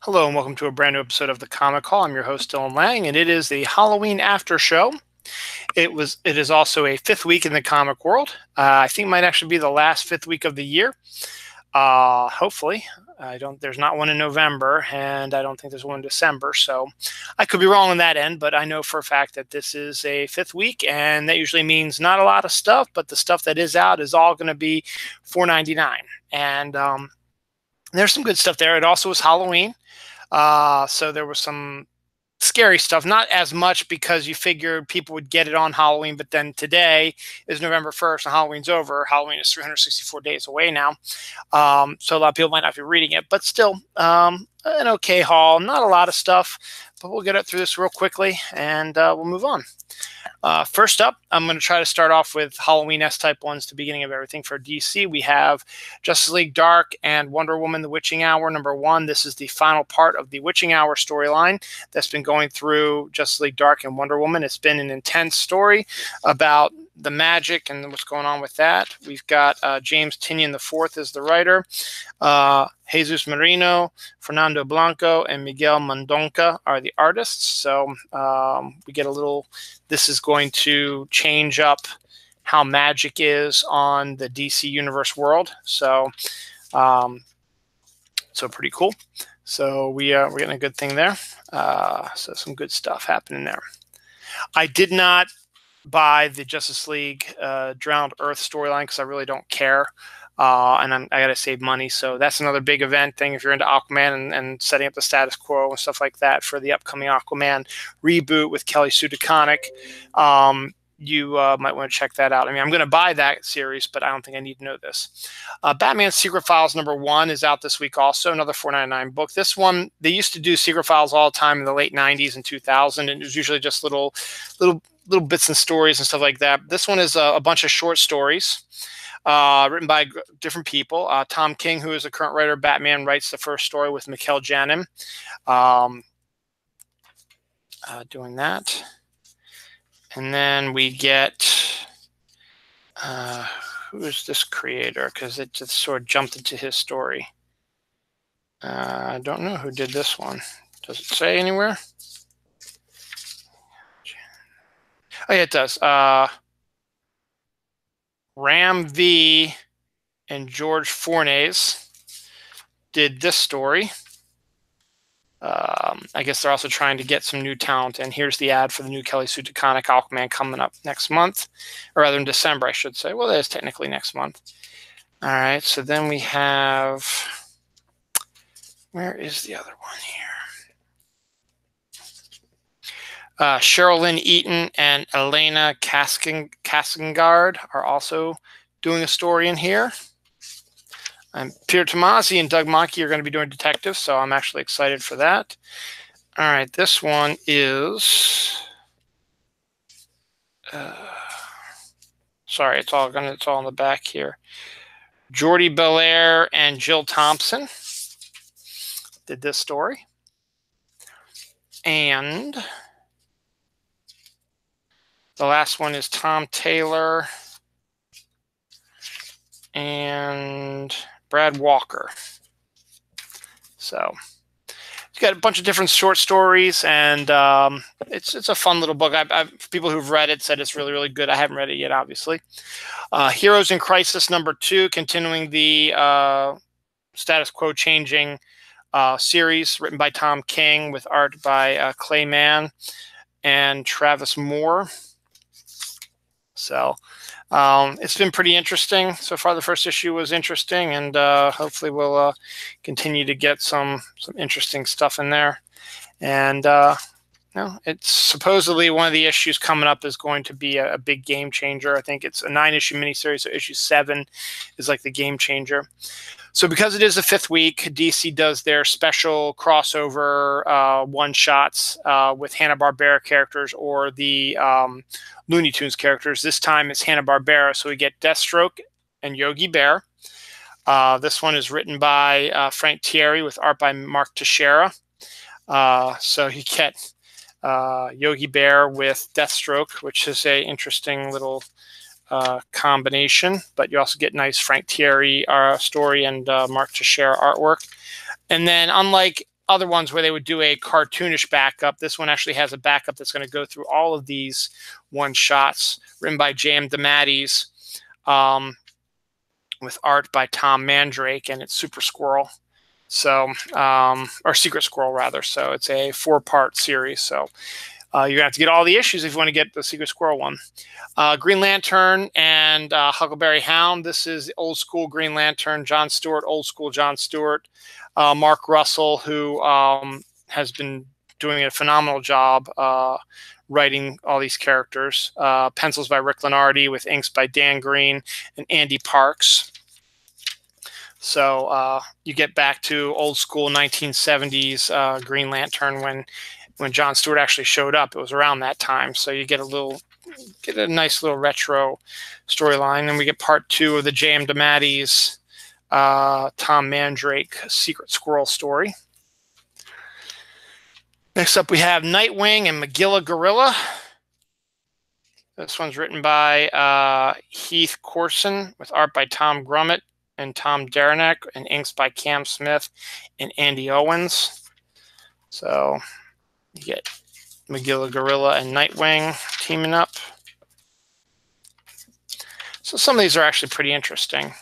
Hello and welcome to a brand new episode of the Comic Call. I'm your host Dylan Lang, and it is the Halloween after show. It is also a fifth week in the comic world. I think it might actually be the last fifth week of the year. Hopefully, There's not one in November, and I don't think there's one in December. So I could be wrong on that end, but I know for a fact that this is a fifth week, and that usually means not a lot of stuff, but the stuff that is out is all going to be $4.99, and there's some good stuff there. It also was Halloween. So there was some scary stuff, not as much because you figured people would get it on Halloween, but then today is November 1st and Halloween's over. Halloween is 364 days away now. So a lot of people might not be reading it, but still an okay haul. Not a lot of stuff, but we'll get it through this real quickly and we'll move on. First up, I'm going to try to start off with Halloween-esque type ones to beginning of everything for DC. We have Justice League Dark and Wonder Woman The Witching Hour #1. This is the final part of the Witching Hour storyline that's been going through Justice League Dark and Wonder Woman. It's been an intense story about the magic and what's going on with that. We've got James Tynion IV as the writer, Jesus Marino, Fernando Blanco, and Miguel Mendonca are the artists. So we get a little, this is going to change up how magic is on the DC Universe world. So pretty cool. So we're getting a good thing there. So some good stuff happening there. I did not buy the Justice League Drowned Earth storyline because I really don't care. And I got to save money. So that's another big event thing if you're into Aquaman and setting up the status quo and stuff like that for the upcoming Aquaman reboot with Kelly Sue DeConnick. You might want to check that out. I mean, I'm going to buy that series, but I don't think I need to know this. Batman Secret Files #1 is out this week also, another $4.99 book. This one, they used to do Secret Files all the time in the late 90s and 2000, and it was usually just little bits and stories and stuff like that. This one is a bunch of short stories written by different people. Tom King, who is the current writer of Batman, writes the first story with Mikhail Janin doing that. And then we get, who is this creator? Because it just sort of jumped into his story. I don't know who did this one. Does it say anywhere? Oh, yeah, it does. Ram V and George Fornes did this story. I guess they're also trying to get some new talent. And here's the ad for the new Kelly Sue DeConnick Aquaman coming up next month, or rather in December, I should say. Well, that is technically next month. All right, so then we have, where is the other one here? Cheryl Lynn Eaton and Elena Kaskengard are also doing a story in here. Peter Tomasi and Doug Mahnke are going to be doing detectives, so I'm actually excited for that. All right, this one is sorry, it's all on the back here. Jordi Belair and Jill Thompson did this story, and the last one is Tom Taylor and Brad Walker. So it's got a bunch of different short stories, and it's a fun little book. People who've read it said it's really, really good. I haven't read it yet, obviously. Heroes in Crisis #2, continuing the status quo changing series, written by Tom King with art by Clay Mann and Travis Moore. So it's been pretty interesting so far. The first issue was interesting, and hopefully we'll continue to get some interesting stuff in there. And it's supposedly one of the issues coming up is going to be a big game changer. I think it's a 9-issue miniseries, so issue 7 is like the game changer. So because it is the fifth week, DC does their special crossover one-shots with Hanna-Barbera characters or the Looney Tunes characters. This time it's Hanna-Barbera, so we get Deathstroke and Yogi Bear. This one is written by Frank Thierry with art by Mark Teixeira. So you get Yogi Bear with Deathstroke, which is a interesting little combination, but you also get nice Frank Thierry story and Mark Teixeira artwork. And then unlike other ones where they would do a cartoonish backup. This one actually has a backup that's going to go through all of these one-shots, written by J.M. DeMatteis, with art by Tom Mandrake, and it's Super Squirrel. So, or Secret Squirrel, rather. So it's a 4-part series. So you're going to have to get all the issues if you want to get the Secret Squirrel one. Green Lantern and Huckleberry Hound. This is old school Green Lantern, John Stewart, old school John Stewart. Mark Russell, who has been doing a phenomenal job writing all these characters. Pencils by Rick Lenardi with inks by Dan Green and Andy Parks. So you get back to old school 1970s Green Lantern when John Stewart actually showed up. It was around that time. So you get a nice little retro storyline. And we get part 2 of the J.M. DeMatteis Tom Mandrake Secret Squirrel story. Next up, we have Nightwing and Magilla Gorilla. This one's written by Heath Corson with art by Tom Grummett and Tom Derenick, and inks by Cam Smith and Andy Owens. So you get Magilla Gorilla and Nightwing teaming up. So some of these are actually pretty interesting.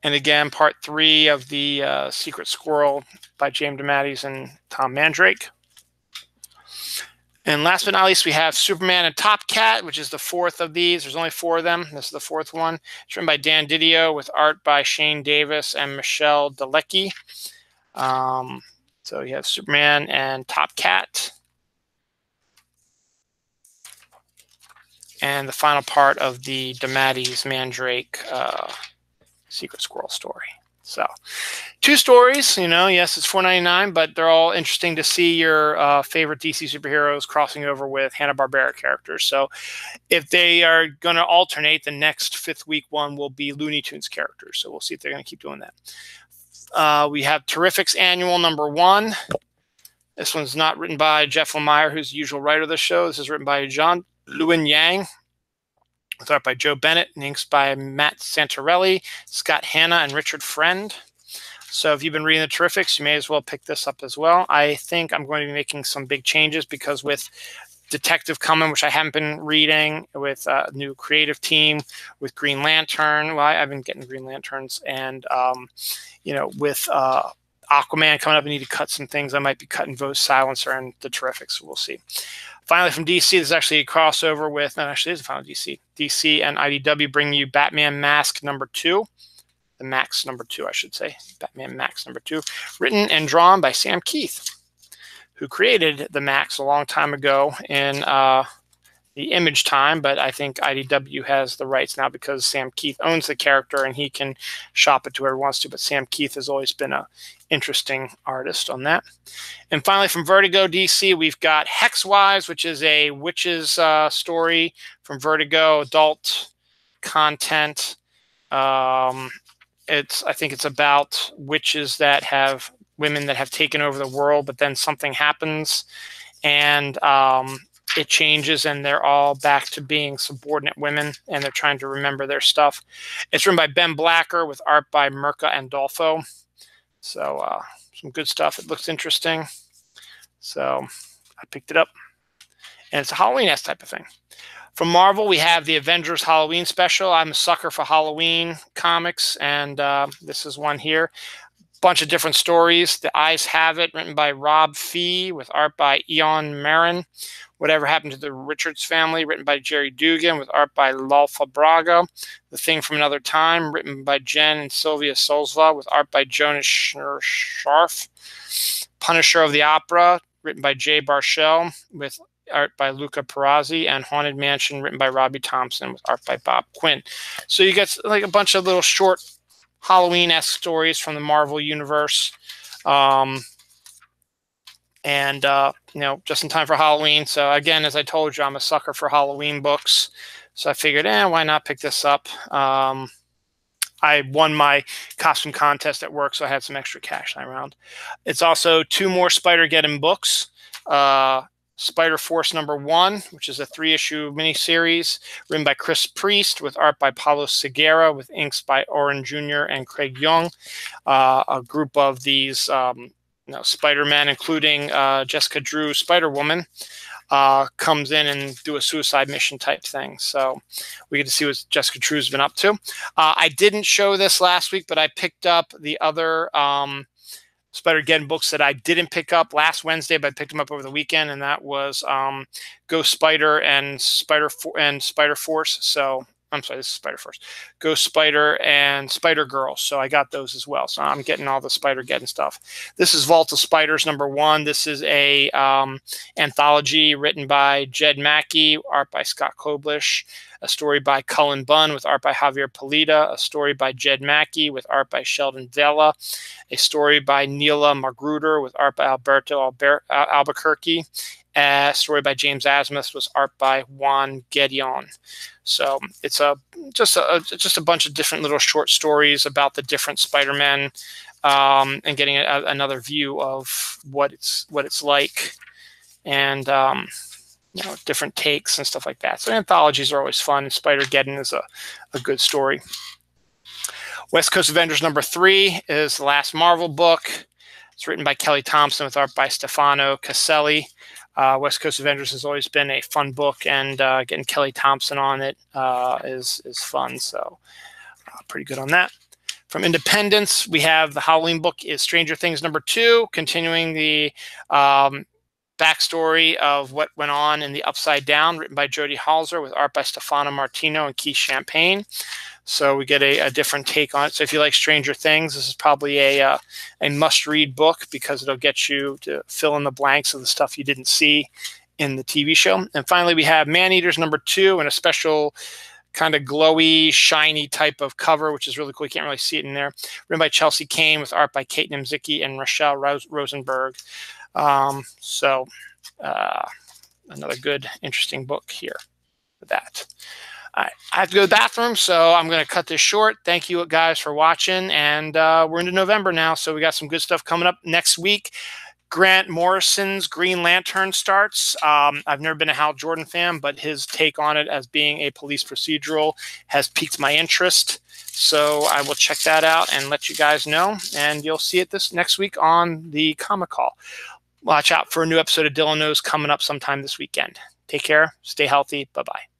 And again, part 3 of the Secret Squirrel by J.M. DeMatteis and Tom Mandrake. And last but not least, we have Superman and Top Cat, which is the 4th of these. There's only 4 of them. This is the 4th one. It's written by Dan Didio with art by Shane Davis and Michelle Dalecki. So you have Superman and Top Cat. And the final part of the DeMatteis Mandrake Secret Squirrel story. So 2 stories, yes, it's $4.99, but they're all interesting to see your favorite DC superheroes crossing over with Hanna-Barbera characters. So if they are going to alternate, the next 5th week one will be Looney Tunes characters. So we'll see if they're going to keep doing that. We have Terrifics Annual number 1. This one's not written by Jeff Lemire, who's the usual writer of the show. This is written by John Lewin Yang, with art by Joe Bennett, and inks by Matt Santorelli, Scott Hanna, and Richard Friend. So if you've been reading the Terrifics, you may as well pick this up as well. I think I'm going to be making some big changes because with Detective coming, which I haven't been reading, with a new creative team, with Green Lantern. Well, I've been getting Green Lanterns, and with Aquaman coming up, I need to cut some things. I might be cutting Vo's Silencer and the Terrifics, so we'll see. Finally, from DC, there's actually a crossover with, no, actually, there's a final DC. DC and IDW bring you Batman Mask number 2. The Max number 2, I should say. Batman Max number 2. Written and drawn by Sam Keith, who created the Max a long time ago in the Image time, but I think IDW has the rights now because Sam Keith owns the character and he can shop it to whoever wants to, but Sam Keith has always been an interesting artist on that. And finally, from Vertigo DC, we've got Hexwives, which is a witches story from Vertigo, adult content. I think it's about witches that have women that have taken over the world, but then something happens and it changes and they're all back to being subordinate women and they're trying to remember their stuff. It's written by Ben Blacker with art by Mirka Andolfo. So some good stuff. It looks interesting. So I picked it up. And it's a Halloween-esque type of thing. From Marvel, we have the Avengers Halloween special. I'm a sucker for Halloween comics, and this is one here. Bunch of different stories. The Eyes Have It, written by Rob Fee, with art by Eon Marin. Whatever Happened to the Richards Family, written by Jerry Dugan, with art by Lalfa Braga. The Thing from Another Time, written by Jen and Sylvia Solzva, with art by Jonas Scharf. Punisher of the Opera, written by Jay Barshell, with art by Luca Perazzi, and Haunted Mansion, written by Robbie Thompson, with art by Bob Quinn. So you get like a bunch of little short Halloween-esque stories from the Marvel universe. Just in time for Halloween. So again, as I told you, I'm a sucker for Halloween books. So I figured, why not pick this up? I won my costume contest at work, so I had some extra cash lying around. It's also 2 more Spider-Geddon books. Spider Force #1, which is a 3-issue miniseries written by Chris Priest with art by Pablo Segura with inks by Oren Jr. and Craig Young. A group of these Spider-Men, including Jessica Drew, Spider-Woman, comes in and do a suicide mission type thing. So we get to see what Jessica Drew's been up to. I didn't show this last week, but I picked up the other Spider-Geddon books that I didn't pick up last Wednesday, but I picked them up over the weekend, and that was Ghost Spider and Spider Force. So I'm sorry, this is Spider Force. Ghost Spider and Spider Girl. So I got those as well. So I'm getting all the Spider-Geddon stuff. This is Vault of Spiders #1. This is a anthology written by Jed Mackey, art by Scott Koblish, a story by Cullen Bunn with art by Javier Polita, a story by Jed Mackey with art by Sheldon Vela, a story by Neela Magruder with art by Alberto Albuquerque, a story by James Asmus with art by Juan Gedeon. So it's just a bunch of different little short stories about the different Spider-Men, and getting another view of what it's like, and different takes and stuff like that. So anthologies are always fun. Spider-Geddon is a good story. West Coast Avengers #3 is the last Marvel book. It's written by Kelly Thompson with art by Stefano Caselli. West Coast Avengers has always been a fun book, and getting Kelly Thompson on it is fun. So pretty good on that. From Independence, we have the Halloween book is Stranger Things #2, continuing the backstory of what went on in the Upside Down, written by Jody Halzer with art by Stefano Martino and Keith Champagne. So we get a different take on it. So if you like Stranger Things, this is probably a must-read book, because it'll get you to fill in the blanks of the stuff you didn't see in the TV show. And finally, we have Man-Eaters #2 and a special kind of glowy, shiny type of cover, which is really cool. You can't really see it in there. Written by Chelsea Kane with art by Kate Nimzicki and Rochelle Rosenberg. So another good, interesting book here for that. I have to go to the bathroom, so I'm going to cut this short. Thank you guys for watching, and we're into November now, so we got some good stuff coming up next week. Grant Morrison's Green Lantern starts. I've never been a Hal Jordan fan, but his take on it as being a police procedural has piqued my interest. So I will check that out and let you guys know, and you'll see it this next week on the Comic Call. Watch out for a new episode of Dylan Knows coming up sometime this weekend. Take care. Stay healthy. Bye-bye.